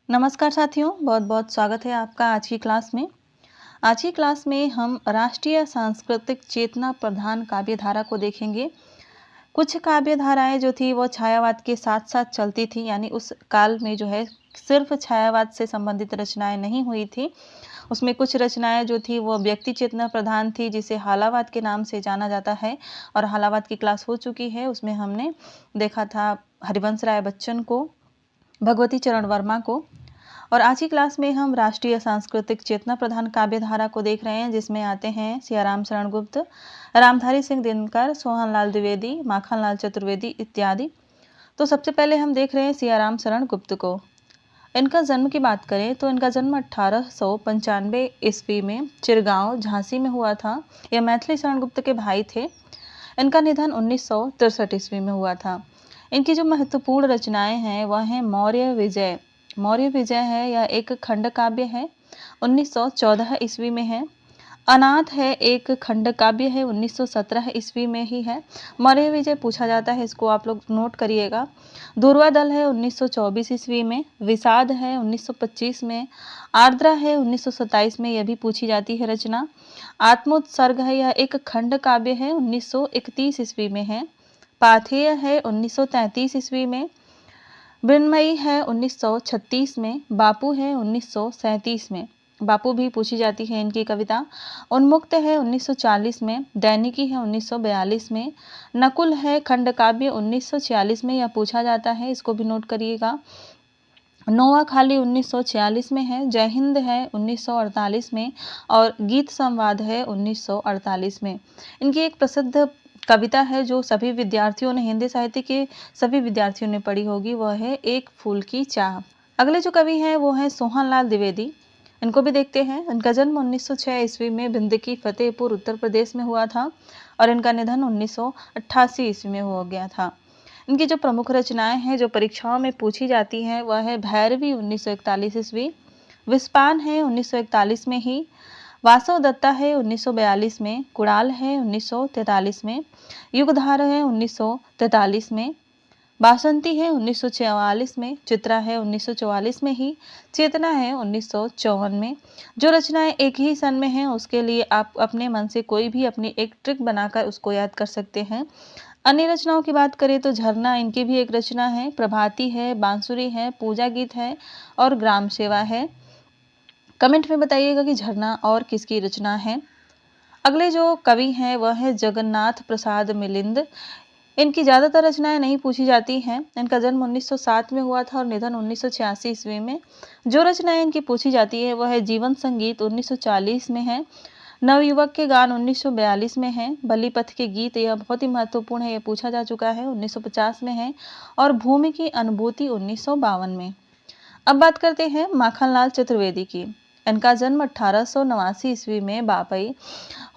नमस्कार साथियों, बहुत बहुत स्वागत है आपका आज की क्लास में। आज की क्लास में हम राष्ट्रीय सांस्कृतिक चेतना प्रधान काव्य धारा को देखेंगे। कुछ काव्य धाराएं जो थी वो छायावाद के साथ साथ चलती थी, यानी उस काल में जो है सिर्फ छायावाद से संबंधित रचनाएं नहीं हुई थी। उसमें कुछ रचनाएं जो थी वो व्यक्ति चेतना प्रधान थी, जिसे हालावाद के नाम से जाना जाता है। और हालावाद की क्लास हो चुकी है, उसमें हमने देखा था हरिवंश राय बच्चन को, भगवती चरण वर्मा को। और आज की क्लास में हम राष्ट्रीय सांस्कृतिक चेतना प्रधान काव्य धारा को देख रहे हैं, जिसमें आते हैं सियाराम शरण गुप्त, रामधारी सिंह दिनकर, सोहनलाल द्विवेदी, माखनलाल चतुर्वेदी इत्यादि। तो सबसे पहले हम देख रहे हैं सियाराम शरण गुप्त को। इनका जन्म की बात करें तो इनका जन्म 1895 ईस्वी में चिरगांव झांसी में हुआ था। यह मैथिली शरण गुप्त के भाई थे। इनका निधन 1963 ईस्वी में हुआ था। इनकी जो महत्वपूर्ण रचनाएं हैं वह हैं मौर्य विजय। मौर्य विजय है, यह एक खंड काव्य है, 1914 ईस्वी में है। अनाथ है, एक खंड काव्य है, 1917 ईस्वी में ही है। मौर्य विजय पूछा जाता है, इसको आप लोग नोट करिएगा। दूर्वादल है 1924 ईस्वी में। विषाद है 1925 में। आर्द्रा है 1927 में, यह भी पूछी जाती है रचना। आत्मोत्सर्ग है, यह एक खंड काव्य है, 1931 ईस्वी में है। पाथेय है 1933 ईस्वी में। मृण्मयी है 1936 में। बापू है 1937 में, बापू भी पूछी जाती है इनकी कविता। उन्मुक्त है 1940 में। दैनिकी है 1942 में। नकुल है खंड काव्य 1946 में, यह पूछा जाता है, इसको भी नोट करिएगा। नोआखाली 1946 में है। जय हिंद है 1948 में। और गीत संवाद है 1948 में। इनकी एक प्रसिद्ध कविता है जो सभी विद्यार्थियों ने, हिंदी साहित्य के सभी विद्यार्थियों ने पढ़ी होगी, वह है एक फूल की चाह। अगले जो कवि हैं वो हैं सोहनलाल द्विवेदी। इनको भी देखते हैं। इनका जन्म 1906 ईस्वी में भिंदकी फतेहपुर उत्तर प्रदेश में हुआ था और इनका निधन 1988 ईस्वी में हो गया था। इनकी जो प्रमुख रचनाएं हैं जो परीक्षाओं में पूछी जाती हैं वह है भैरवी 1941 ईस्वी, विस्पान है 1941 में ही, वासव दत्ता है 1942 में, कुणाल है 1943 में, युगधार है 1943 में, बासंती है 1944 में, चित्रा है 1944 में ही, चेतना है 1954 में। जो रचनाएं एक ही सन में हैं उसके लिए आप अपने मन से कोई भी अपनी एक ट्रिक बनाकर उसको याद कर सकते हैं। अन्य रचनाओं की बात करें तो झरना इनकी भी एक रचना है, प्रभाती है, बांसुरी है, पूजा गीत है और ग्राम सेवा है। कमेंट में बताइएगा कि झरना और किसकी रचना है। अगले जो कवि हैं वह है जगन्नाथ प्रसाद मिलिंद। इनकी ज़्यादातर रचनाएं नहीं पूछी जाती हैं। इनका जन्म 1907 में हुआ था और निधन 1986 ईस्वी में। जो रचनाएं इनकी पूछी जाती है वह है जीवन संगीत 1940 में है। नवयुवक के गान 1942 में है। बलिपथ के गीत, यह बहुत ही महत्वपूर्ण है, यह पूछा जा चुका है, 1950 में है। और भूमि की अनुभूति 1952 में। अब बात करते हैं माखनलाल चतुर्वेदी की। इनका जन्म 1889 ईस्वी में बापई,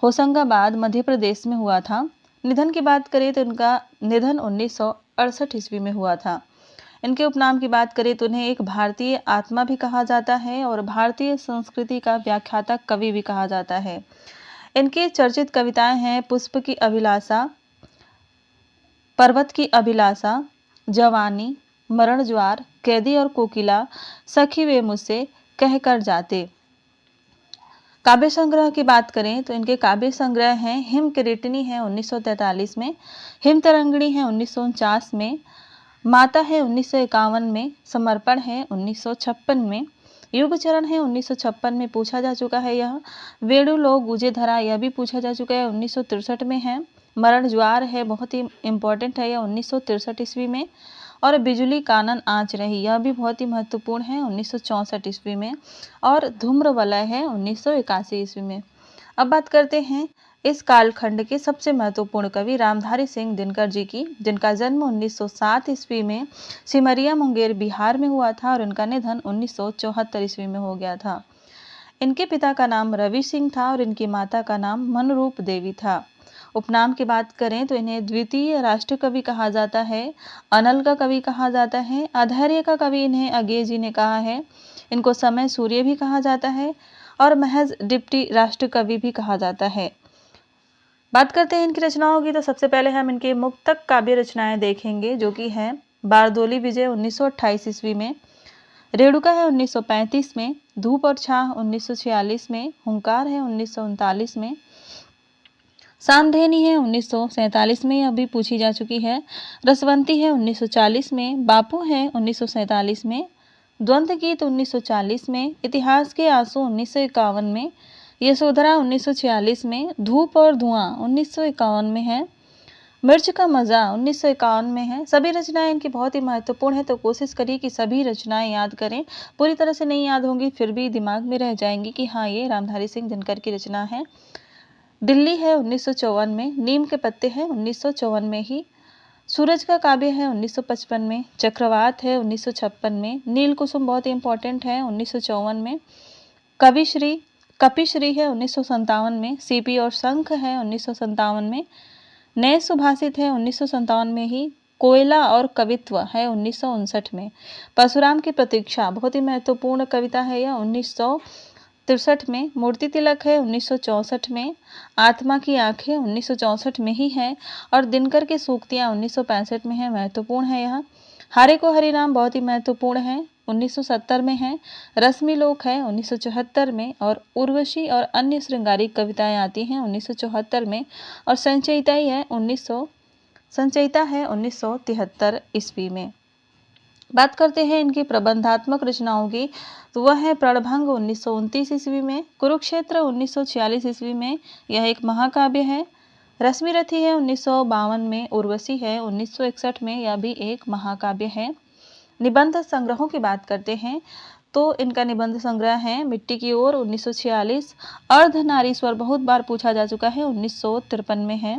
होशंगाबाद, मध्य प्रदेश में हुआ था। निधन की बात करें तो इनका निधन 1968 ईस्वी में हुआ था। इनके उपनाम की बात करें तो उन्हें एक भारतीय आत्मा भी कहा जाता है और भारतीय संस्कृति का व्याख्याता कवि भी कहा जाता है। इनके चर्चित कविताएं हैं पुष्प की अभिलाषा, पर्वत की अभिलाषा, जवानी, मरण ज्वार, कैदी और कोकिला, सखी वे मुझसे कह कर जाते। काव्य संग्रह की बात करें तो इनके काव्य संग्रह हैं हिम किरीटिनी है 1943 में, हिम तरंगिणी है 1949 में, माता है 1951 में, समर्पण है 1956 में, युग चरण है 1956 में, पूछा जा चुका है यह। वेणु लो गुजे धरा, यह भी पूछा जा चुका है, 1963 में है। मरण ज्वार है, बहुत ही इंपॉर्टेंट है यह, 1963 ईस्वी में। और बिजुली कानन आँच रही, यह भी बहुत ही महत्वपूर्ण है, 1964 ईस्वी में। और धूम्र वलय है 1981 ईस्वी में। अब बात करते हैं इस कालखंड के सबसे महत्वपूर्ण कवि रामधारी सिंह दिनकर जी की, जिनका जन्म 1907 ईस्वी में सिमरिया मुंगेर बिहार में हुआ था और इनका निधन 1974 ईस्वी में हो गया था। इनके पिता का नाम रवि सिंह था और इनकी माता का नाम मनरूप देवी था। उपनाम की बात करें तो इन्हें द्वितीय राष्ट्र कवि कहा जाता है, अनल का कवि कहा जाता है, अधैर्य का कवि इन्हें अज्ञे जी ने कहा है। इनको समय सूर्य भी कहा जाता है और महज डिप्टी राष्ट्र कवि भी कहा जाता है। बात करते हैं इनकी रचनाओं की तो सबसे पहले हम इनके मुक्तक काव्य रचनाएं देखेंगे, जो कि हैं बारदोली विजय 1928 ईस्वी में, रेणुका है 1935 में, धूप और छाह 1946 में, हुंकार है 1939 में, सामधेनी है 1947 में, यह भी पूछी जा चुकी है। रसवंती है 1940 में, बापू है 1947 में, द्वंद्व गीत 1940 में, इतिहास के आंसू 1951 में, यशोधरा 1946 में, धूप और धुआं 1951 में है, मिर्च का मज़ा 1951 में है। सभी रचनाएं इनकी बहुत ही महत्वपूर्ण है, तो कोशिश करिए कि सभी रचनाएं याद करें। पूरी तरह से नहीं याद होंगी फिर भी दिमाग में रह जाएंगी कि हाँ ये रामधारी सिंह दिनकर की रचना है। दिल्ली है 1954 में, नीम के पत्ते हैं 1954 में ही, सूरज का काव्य है 1955 में, चक्रवात है 1956 में, नील कुसुम बहुत ही इंपॉर्टेंट है 1954 में, कविश्री कपिश्री है 1957 में, सीपी और शंख है 1957 में, नए सुभाषित है 1957 में ही, कोयला और कवित्व है 1959 में, परशुराम की प्रतीक्षा बहुत ही महत्वपूर्ण कविता है यह 1963 में, मूर्ति तिलक है 1964 में, आत्मा की आंखें 1964 में ही है, और दिनकर की सूक्तियाँ 1965 में है, महत्वपूर्ण है यह। हारे को हरिनाम बहुत ही महत्वपूर्ण है 1970 में है, रश्मि लोक है 1974 में, और उर्वशी और अन्य श्रृंगारिक कविताएं आती हैं 1974 में, और संचयिता है 1973 ईस्वी में। बात करते हैं इनकी प्रबंधात्मक रचनाओं की, तो वह है प्रणभंग 1929 ईस्वी में, कुरुक्षेत्र 1946 ईस्वी में, यह एक महाकाव्य है, रश्मिरथी है 1952 में, उर्वशी है 1961 में, यह भी एक महाकाव्य है। निबंध संग्रहों की बात करते हैं तो इनका निबंध संग्रह है मिट्टी की ओर 1946, अर्धनारीश्वर बहुत बार पूछा जा चुका है 1953 में है,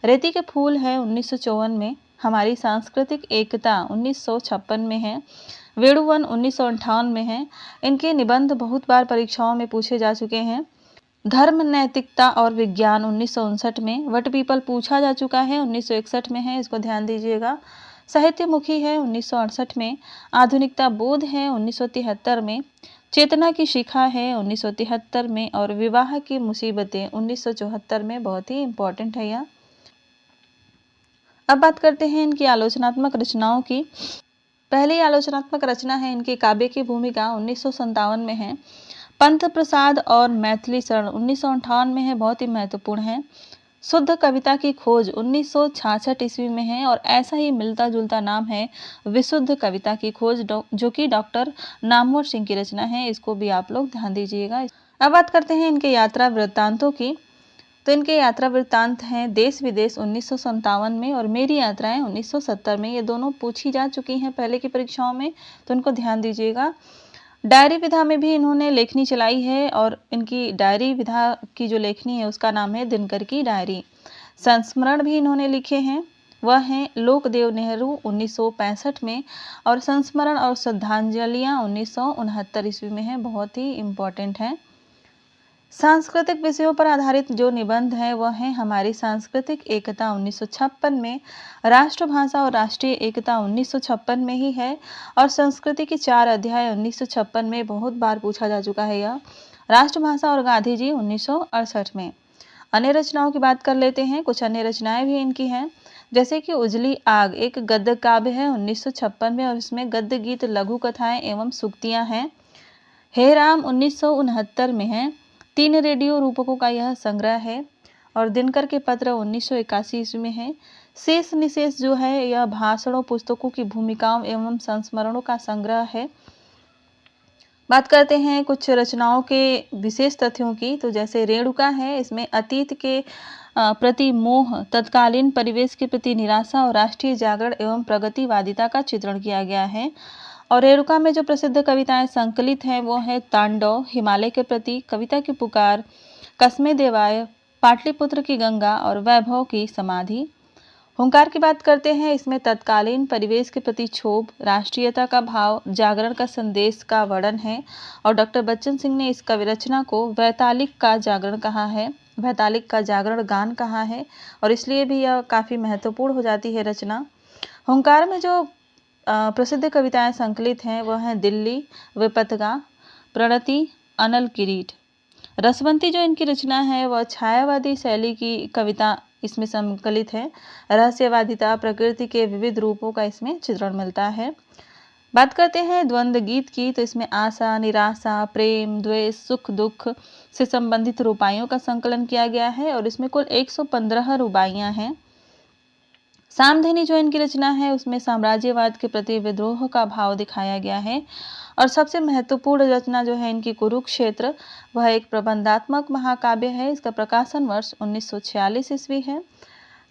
रेती के फूल है 1954 में, हमारी सांस्कृतिक एकता 1956 में है, वेणुवन 1958 में है। इनके निबंध बहुत बार परीक्षाओं में पूछे जा चुके हैं। धर्म नैतिकता और विज्ञान 1959 में, वट पीपल पूछा जा चुका है 1961 में है, इसको ध्यान दीजिएगा। साहित्यमुखी है 1968 में, आधुनिकता बोध है 1973 में, चेतना की शिखा है 1973 में, और विवाह की मुसीबतें 1974 में, बहुत ही इंपॉर्टेंट है यह। अब बात करते हैं इनकी आलोचनात्मक रचनाओं की। पहली आलोचनात्मक रचना है इनकी काव्य की भूमिका 1957 में है, पंथ प्रसाद और मैथिली शरण 1958 में है, बहुत ही महत्वपूर्ण है। शुद्ध कविता की खोज 1966 ईस्वी में है, और ऐसा ही मिलता जुलता नाम है विशुद्ध कविता की खोज, जो कि डॉक्टर नामवर सिंह की रचना है, इसको भी आप लोग ध्यान दीजिएगा। अब बात करते हैं इनके यात्रा वृत्तांतों की, तो इनके यात्रा वृत्तांत हैं देश विदेश 1957 में, और मेरी यात्राएं 1970 में, ये दोनों पूछी जा चुकी हैं पहले की परीक्षाओं में, तो इनको ध्यान दीजिएगा। डायरी विधा में भी इन्होंने लेखनी चलाई है, और इनकी डायरी विधा की जो लेखनी है उसका नाम है दिनकर की डायरी। संस्मरण भी इन्होंने लिखे हैं, वह हैं लोकदेव नेहरू 1965 में, और संस्मरण और श्रद्धांजलियाँ 1969 ईस्वी में है, बहुत ही इम्पोर्टेंट है। सांस्कृतिक विषयों पर आधारित जो निबंध है वह है हमारी सांस्कृतिक एकता 1956 में, राष्ट्रभाषा और राष्ट्रीय एकता 1956 में ही है, और संस्कृति के 4 अध्याय 1956 में, बहुत बार पूछा जा चुका है यह। राष्ट्रभाषा और गांधी जी 1968 में। अन्य रचनाओं की बात कर लेते हैं, कुछ अन्य रचनाएं भी इनकी हैं, जैसे कि उजली आग एक गद्य काव्य है 1956 में, और इसमें गद्य गीत लघु कथाएं एवं सूक्तियां हैं। हे राम 1969 में है, 3 रेडियो रूपकों का यह संग्रह है, और दिनकर के पत्र 1981 ईस्वी में है। शेष निशेष जो है यह भाषणों पुस्तकों की भूमिकाओं एवं संस्मरणों का संग्रह है। बात करते हैं कुछ रचनाओं के विशेष तथ्यों की, तो जैसे रेणुका है, इसमें अतीत के प्रति मोह, तत्कालीन परिवेश के प्रति निराशा और राष्ट्रीय जागरण एवं प्रगतिवादिता का चित्रण किया गया है। और रेणुका में जो प्रसिद्ध कविताएं संकलित हैं वो है तांडव, हिमालय के प्रति, कविता की पुकार, कस्मे देवाय, पाटलिपुत्र की गंगा, और वैभव की समाधि। हुंकार की बात करते हैं, इसमें तत्कालीन परिवेश के प्रति क्षोभ, राष्ट्रीयता का भाव, जागरण का संदेश का वर्णन है, और डॉक्टर बच्चन सिंह ने इस कवि रचना को वैतालिक का जागरण कहा है, वैतालिक का जागरण गान कहा है, और इसलिए भी यह काफ़ी महत्वपूर्ण हो जाती है रचना। हुंकार में जो प्रसिद्ध कविताएं संकलित हैं वह हैं दिल्ली, विपथगा, प्रणति, अनल किरीट। रसवंती जो इनकी रचना है वह छायावादी शैली की कविता इसमें संकलित है, रहस्यवादिता, प्रकृति के विविध रूपों का इसमें चित्रण मिलता है। बात करते हैं द्वंद्व गीत की, तो इसमें आशा, निराशा, प्रेम, द्वेष, सुख, दुख से संबंधित रुबाइयों का संकलन किया गया है और इसमें कुल 115 रुबाइयां हैं। सामधेनी जो इनकी रचना है उसमें साम्राज्यवाद के प्रति विद्रोह का भाव दिखाया गया है। और सबसे महत्वपूर्ण रचना जो है इनकी कुरुक्षेत्र, वह एक प्रबंधात्मक महाकाव्य है। इसका प्रकाशन वर्ष 1946 ईस्वी है।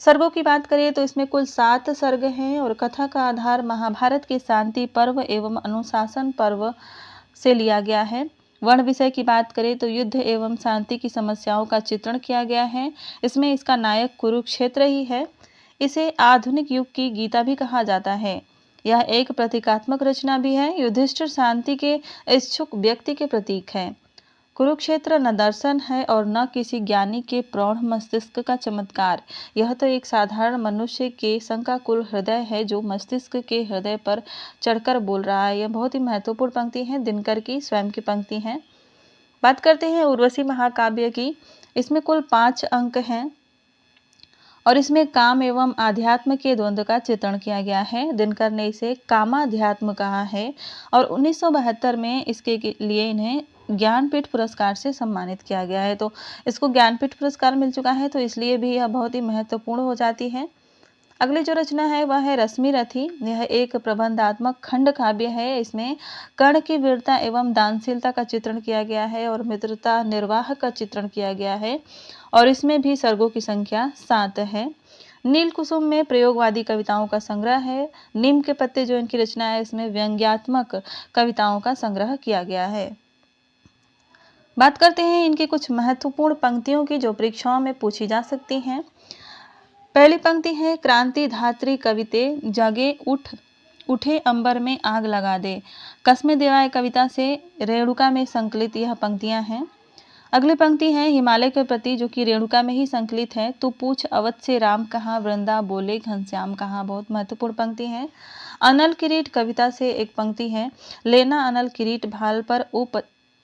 सर्गों की बात करें तो इसमें कुल 7 सर्ग हैं और कथा का आधार महाभारत के शांति पर्व एवं अनुशासन पर्व से लिया गया है। वर्ण विषय की बात करें तो युद्ध एवं शांति की समस्याओं का चित्रण किया गया है। इसमें इसका नायक कुरुक्षेत्र ही है। इसे आधुनिक युग की गीता भी कहा जाता है। यह एक प्रतीकात्मक रचना भी है। युधिष्ठिर शांति के इच्छुक व्यक्ति के प्रतीक है। कुरुक्षेत्र न दर्शन है और न किसी ज्ञानी के प्रौढ़ मस्तिष्क का चमत्कार। यह तो एक साधारण मनुष्य के शंकाकुल हृदय है जो मस्तिष्क के हृदय पर चढ़कर बोल रहा है। यह बहुत ही महत्वपूर्ण पंक्ति है, दिनकर की स्वयं की पंक्ति है। बात करते हैं उर्वशी महाकाव्य की। इसमें कुल 5 अंक हैं और इसमें काम एवं आध्यात्म के द्वंद्व का चित्रण किया गया है। दिनकर ने इसे कामाध्यात्म कहा है और 1972 में इसके लिए इन्हें ज्ञानपीठ पुरस्कार से सम्मानित किया गया है। तो इसको ज्ञानपीठ पुरस्कार मिल चुका है, तो इसलिए भी यह बहुत ही महत्वपूर्ण हो जाती है। अगली जो रचना है वह है रश्मिरथी। यह एक प्रबंधात्मक खंड काव्य है। इसमें कर्ण की वीरता एवं दानशीलता का चित्रण किया गया है और मित्रता निर्वाह का चित्रण किया गया है और इसमें भी सर्गों की संख्या 7 है। नील कुसुम में प्रयोगवादी कविताओं का संग्रह है। नीम के पत्ते जो इनकी रचना है इसमें व्यंग्यात्मक कविताओं का संग्रह किया गया है। बात करते हैं इनकी कुछ महत्वपूर्ण पंक्तियों की जो परीक्षाओं में पूछी जा सकती हैं। पहली पंक्ति है, क्रांति धात्री कविते जगे उठे अंबर में आग लगा दे। कसमे देवाय कविता से रेणुका में संकलित यह पंक्तियां हैं। अगली पंक्ति है हिमालय के प्रति, जो कि रेणुका में ही संकलित है। तू पूछ अवध से राम कहाँ, वृंदा बोले घनश्याम कहाँ। बहुत महत्वपूर्ण पंक्ति है। अनल किरीट कविता से एक पंक्ति है, लेना अनल किरीट भाल पर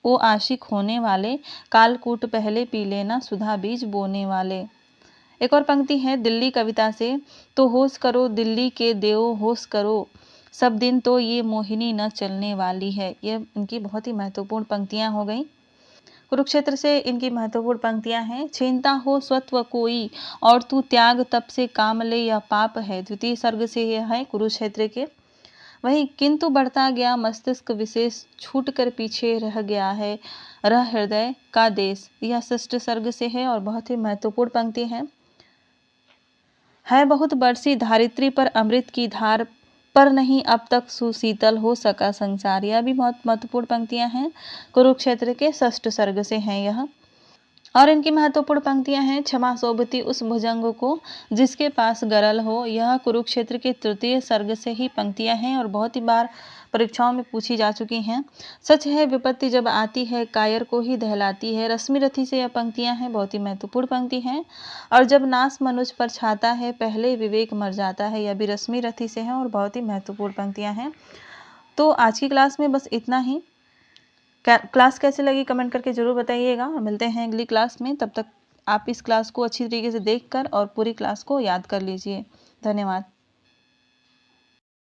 ओ आशिक होने वाले, कालकूट पहले पी लेना सुधा बीज बोने वाले। एक और पंक्ति है दिल्ली कविता से, तो होश करो दिल्ली के देवो होश करो, सब दिन तो ये मोहिनी न चलने वाली है। ये इनकी बहुत ही महत्वपूर्ण पंक्तियां हो गई। कुरुक्षेत्र से इनकी महत्वपूर्ण पंक्तियां हैं, छीनता हो स्वत्व कोई और तू त्याग तप से काम ले, यह पाप है। द्वितीय सर्ग से यह है कुरुक्षेत्र के। वहीं किंतु बढ़ता गया मस्तिष्क विशेष छूट कर पीछे रह गया है, रह हृदय का देश, यह षष्ठ सर्ग से है और बहुत ही महत्वपूर्ण पंक्ति है बहुत बरसी धारित्री पर अमृत की धार, पर नहीं अब तक सुशीतल हो सका संसार। यह भी बहुत महत्वपूर्ण पंक्तियां हैं, कुरुक्षेत्र के षष्ठ सर्ग से हैं यह। और इनकी महत्वपूर्ण पंक्तियां हैं, क्षमा सोभती उस भुजंग को जिसके पास गरल हो। यह कुरुक्षेत्र के तृतीय सर्ग से ही पंक्तियां हैं और बहुत ही बार परीक्षाओं में पूछी जा चुकी हैं। सच है विपत्ति जब आती है कायर को ही दहलाती है। रश्मिरथी से यह पंक्तियां हैं, बहुत ही महत्वपूर्ण पंक्ति हैं। और जब नाश मनुष्य पर छाता है पहले विवेक मर जाता है, यह भी रश्मिरथी से है और बहुत ही महत्वपूर्ण पंक्तियां हैं। तो आज की क्लास में बस इतना ही। क्लास कैसे लगी कमेंट करके जरूर बताइएगा। मिलते हैं अगली क्लास में, तब तक आप इस क्लास को अच्छी तरीके से देखकर और पूरी क्लास को याद कर लीजिए। धन्यवाद।